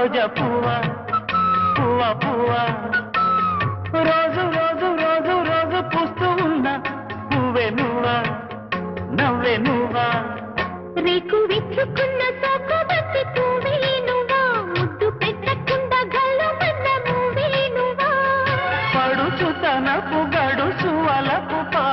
రోజా పువ్వా పువ్వా పువ్వా రోజు రోజు రోజు రోజు పూస్తూ ఉన్నా పువ్వే నువ్వా నవ్వే నువ్వా రేకు విచ్చుకున్న సోకు బట్టి పువ్వే నువ్వా ముద్దు పెట్టకుండా గల్లు మన్న పువ్వే నువ్వా పడుచు తనపు గడుచు అలపు పా